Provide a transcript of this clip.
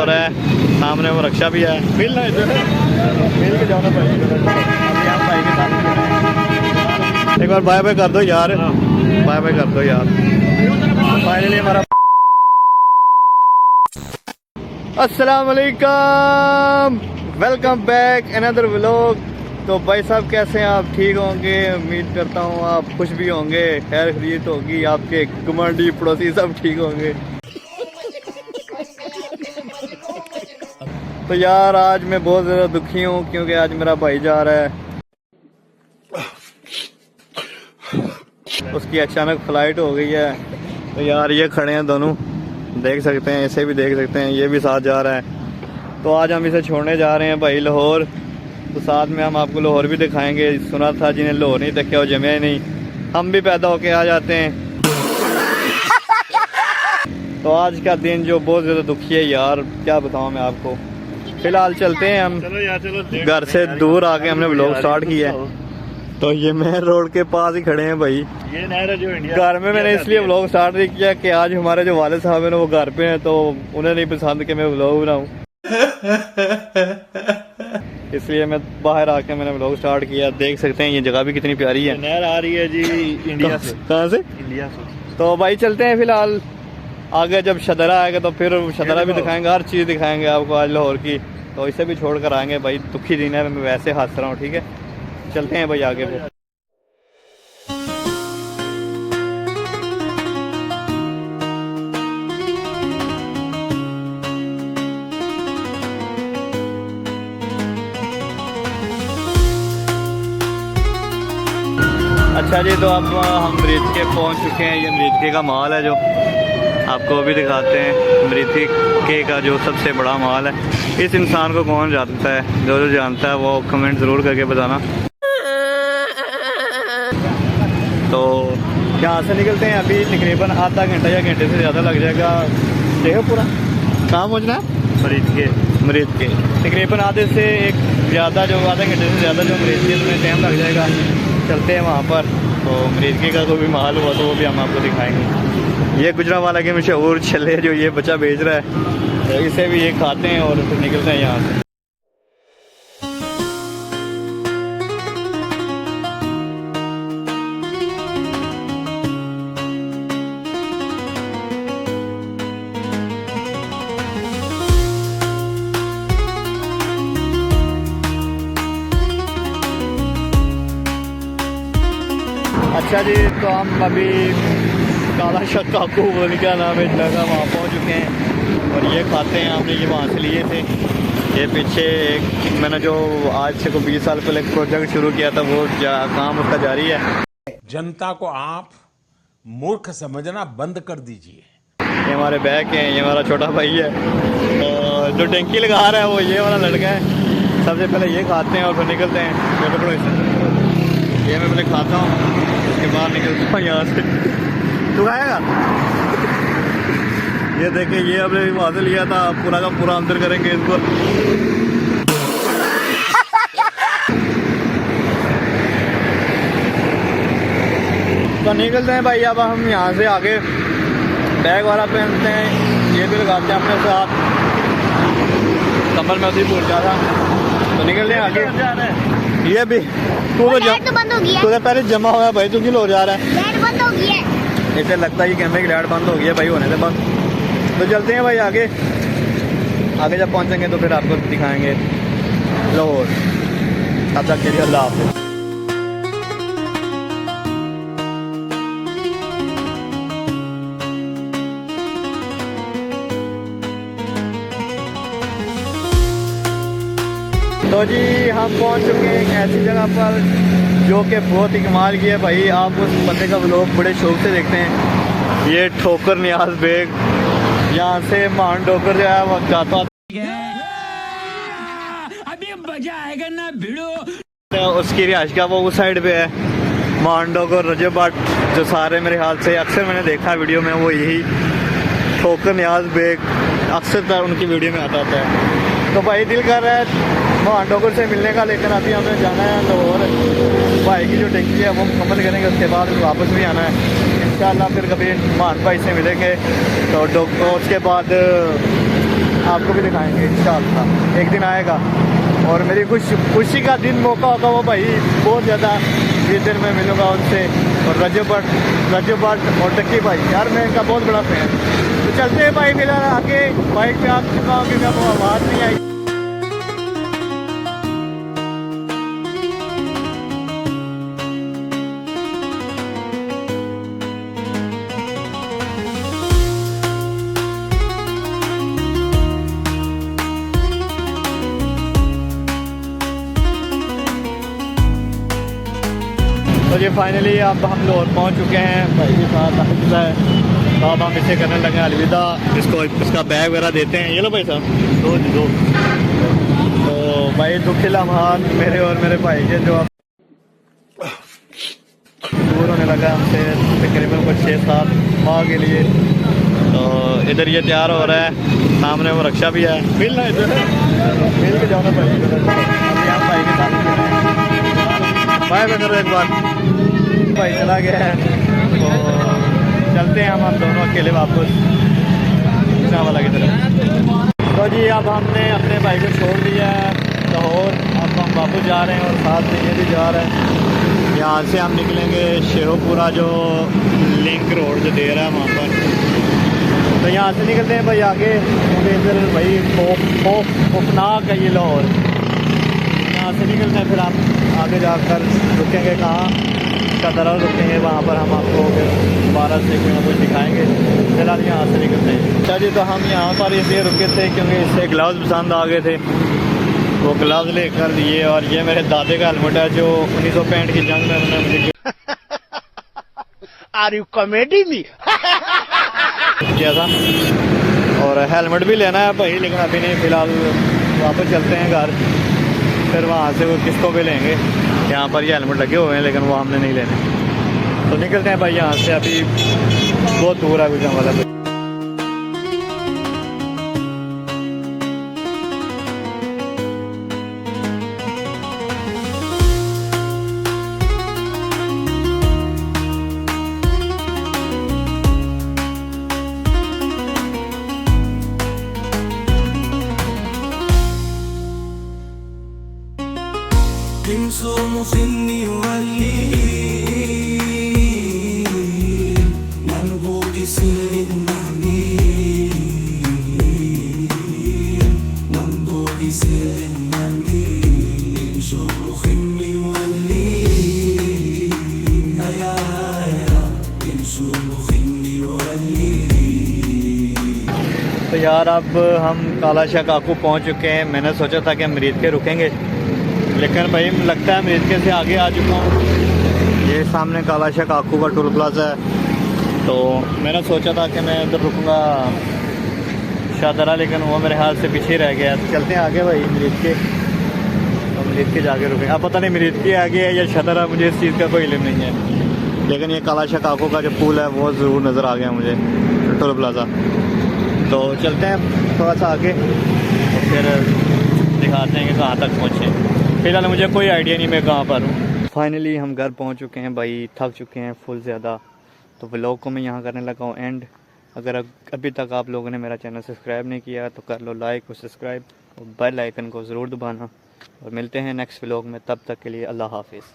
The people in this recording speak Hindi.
हो रहा है, सामने वो रक्षा भी है। मिलना है मिल के जाना भाई, अभी आप भाई के साथ एक बार बाय बाय कर दो यार, बाय बाय कर दो यार। फाइनली हमारा अस्सलाम वालेकुम, वेलकम बैक अनदर व्लॉग। तो भाई साहब कैसे हैं आप? ठीक होंगे, उम्मीद करता हूँ आप खुश भी होंगे, खैर खरीद होगी, आपके गुआंढी पड़ोसी सब ठीक होंगे। तो यार आज मैं बहुत ज़्यादा दुखी हूँ क्योंकि आज मेरा भाई जा रहा है, उसकी अचानक फ्लाइट हो गई है। तो यार ये खड़े हैं दोनों, देख सकते हैं, इसे भी देख सकते हैं, ये भी साथ जा रहा है। तो आज हम इसे छोड़ने जा रहे हैं भाई लाहौर। तो साथ में हम आपको लाहौर भी दिखाएंगे। सुना था जिन्हें लाहौर नहीं देखा वो जमे नहीं, हम भी पैदा होके आ जाते हैं। तो आज का दिन जो बहुत ज़्यादा दुखी है यार, क्या बताऊँ मैं आपको। फिलहाल चलते हैं हम, घर से दूर आके हमने व्लॉग स्टार्ट किया है। तो ये मेन रोड के पास ही खड़े हैं भाई, ये नहर जो इंडिया। घर में मैंने इसलिए व्लॉग स्टार्ट नहीं किया कि आज हमारे जो वाले साहब हैं ना वो घर पे हैं, तो उन्हें नहीं पसंद कि मैं व्लॉग बनाऊं। इसलिए मैं बाहर आके मैंने व्लॉग स्टार्ट किया। देख सकते हैं ये जगह भी कितनी प्यारी है। नहर आ रही है जी इंडिया से। कहाँ से? इंडिया से। तो भाई चलते हैं फिलहाल, आगे जब शदरा आएगा तो फिर शदरा भी दिखाएंगे, हर चीज़ दिखाएंगे आपको आज लाहौर की। तो इसे भी छोड़ कर आएंगे भाई, दुखी दिन है, मैं वैसे हंस रहा हूँ। ठीक है चलते हैं भाई आगे फिर। अच्छा जी, तो अब हम मृतके पहुंच चुके हैं। ये मृतके का महल है जो आपको अभी दिखाते हैं। मृतके का जो सबसे बड़ा महल है। इस इंसान को कौन जानता है? जो जानता है वो कमेंट ज़रूर करके बताना। तो यहाँ से निकलते हैं, अभी तकरीबन आधा घंटा या घंटे से ज़्यादा लग जाएगा। देखो पूरा कहाँ पहुँचना है? मृतके तकरीबन आधे से एक ज़्यादा, जो आधे घंटे से ज़्यादा जो मृतके में टाइम लग जाएगा। चलते हैं वहाँ पर। तो मृतके का कोई भी महल हुआ तो वो भी हम आपको दिखाएंगे। ये गुजरांवाला के मशहूर छल्ले जो ये बच्चा बेच रहा है, तो इसे भी ये खाते हैं और फिर निकलते हैं यहाँ से। अच्छा जी, तो हम अभी काला शक काकू बोल क्या नाम है जगह, वहाँ पहुँच चुके हैं और ये खाते हैं। हमने ये वहाँ से लिए थे। ये पीछे एक मैंने जो आज से को 20 साल पहले एक प्रोजेक्ट शुरू किया था, वो काम उसका जारी है। जनता को आप मूर्ख समझना बंद कर दीजिए। ये हमारे बैग हैं, ये हमारा छोटा भाई है और जो टंकी लगा रहा है वो ये वाला लड़का है। सबसे पहले ये खाते हैं और फिर निकलते हैं। ये मैं पहले खाता हूँ, उसके बाद निकलता हूँ यहाँ से। तू खाएगा? ये देखे, ये हमने वहाँ से लिया था, पूरा का पूरा अंदर करेंगे इसको। तो निकलते हैं भाई, अब हम यहाँ से आगे बैग वाला पहनते हैं, ये भी लगाते हैं अपने साथ, कमर में उसी भूल जा रहा। तो निकलते हैं आगे। ये भी तू तो बंद हो गया, तू पहले जमा हुआ भाई, तू क्यों लो जा रहा है? लाइट बंद हो गई है। इसे लगता है कि कैमरे की लाइट बंद हो गई है भाई होने से बंद। तो चलते हैं भाई आगे। आगे जब पहुंचेंगे तो फिर आपको दिखाएंगे लाहौर। तब तक के लिए अल्लाह हाफ़िज़। तो जी हम पहुंच चुके हैं एक ऐसी जगह पर जो कि बहुत ही कमाल की है भाई। आप उस बंदे का व्लॉग बड़े शौक से देखते हैं। ये ठोकर नियाज बेग, यहाँ से मान डोकर जो है वो जाता, अभी मजा आएगा ना भिड़ो। उसकी रिहाइश का वो उस साइड पे है। मान डोकर रजब भट्ट जो सारे मेरे ख्याल से अक्सर मैंने देखा वीडियो में, वो यही ठोकर नियाज बेग अक्सर उनकी वीडियो में आता है। तो भाई दिल कर रहा है मान डोकर से मिलने का, लेकिन अभी हमें जाना है लाहौर। भाई की जो टंकी है वो मुकम्मल करेंगे, उसके बाद वापस भी आना है इंशाल्लाह। फिर कभी मान भाई से मिलेंगे तो उसके बाद आपको भी दिखाएंगे इंशाअल्लाह, एक दिन आएगा। और मेरी खुशी का दिन मौका होगा वो भाई बहुत ज़्यादा, जिस दिन मैं मिलूँगा उनसे। और रजब भट्ट और टक्की भाई, यार मैं इनका बहुत बड़ा फैन। तो चलते हैं भाई, मेरा आगे बाइक पे आ चुका हूँ क्योंकि वो आवाज़ नहीं आई। तो ये फाइनली अब हम लाहौर पहुंच चुके हैं, भाई के साथ अलविदा है। तो अब हम इसे करने लगे अलविदा, इसको इसका बैग वगैरह देते हैं। ये लो भाई साहब, दो। तो भाई दुखी लम्हात मेरे और मेरे भाई के जो अब दूर होने लगा हमसे तकरीबन कुछ 6-7 माह के लिए। तो इधर ये तैयार हो रहा है, सामने वो रक्षा भी है, मिलना इधर मिल के जाना भाई। अभी हम भाई के साथ बाय बाय करो एक बार, भाई चला गया है। तो चलते हैं हम दोनों अकेले वापस वाला की तरफ। तो जी अब हमने अपने भाई को छोड़ दिया है लाहौर, अब हम वापस जा रहे हैं और साथ में ये भी जा रहा है। यहाँ से हम निकलेंगे शेरोपुरा, जो लिंक रोड जो दे रहा है वहाँ पर। तो यहाँ से निकलते हैं भाई आगे, क्योंकि इधर भाई खौफनाक है ये लाहौर। यहाँ से निकलते हैं, फिर आप आगे जाकर रुकेंगे कहाँ, कदरा रुकेंगे, वहाँ पर हम आपको फिर 12 से कुछ दिखाएंगे। फिलहाल यहाँ से निकलते हैं। अच्छा जी, तो हम यहाँ पर इसलिए रुके थे क्योंकि इससे ग्लव्स पसंद आ गए थे, वो ग्लव्स लेकर दिए। और ये मेरे दादे का हेलमेट है जो 1965 की जंग में उन्होंने मुझे आर यू कॉमेडी मी किया था। और हेलमेट भी लेना है भाई, लेकिन अभी नहीं, फिलहाल वापस चलते हैं घर, फिर वहाँ से वो किस्तों पे लेंगे। यहाँ पर ये हेलमेट लगे हुए हैं लेकिन वो हमने नहीं लेने। तो निकलते हैं भाई यहाँ से, अभी बहुत दूर है गुजरात वाला। Insomma finni wali nan bodi silin nani nan bodi silin nani insomma finni wali ya insomma finni wali। तो यार अब हम काला शाह काकू पहुँच चुके हैं। मैंने सोचा था कि हम मरीद के रुकेंगे, लेकिन भाई लगता है मरीदके से आगे आ चुका हूँ। ये सामने काला शाह काकू का टोल प्लाजा है। तो मैंने सोचा था कि मैं इधर रुकूँगा शाहदरा, लेकिन वो मेरे हाथ से पीछे रह गया। तो चलते हैं आगे भाई मरीदके, तो मरीदके जाके रुकें। अब पता नहीं मरीदके आगे है या शाहदरा, मुझे इस चीज़ का कोई इल्म नहीं है। लेकिन ये काला शाह काकू का जो पुल है वो ज़रूर नज़र आ गया मुझे, टोल प्लाजा। तो चलते हैं थोड़ा सा आगे और फिर दिखाते हैं कि कहाँ तक पहुँचे। फिलहाल मुझे कोई आइडिया नहीं मैं कहाँ पर हूँ। फाइनली हम घर पहुँच चुके हैं भाई, थक चुके हैं फुल ज़्यादा। तो व्लॉग को मैं यहाँ करने लगा हूँ एंड। अगर अभी तक आप लोगों ने मेरा चैनल सब्सक्राइब नहीं किया तो कर लो लाइक और सब्सक्राइब, और बेल आइकन को ज़रूर दबाना। और मिलते हैं नेक्स्ट व्लॉग में, तब तक के लिए अल्लाह हाफिज़।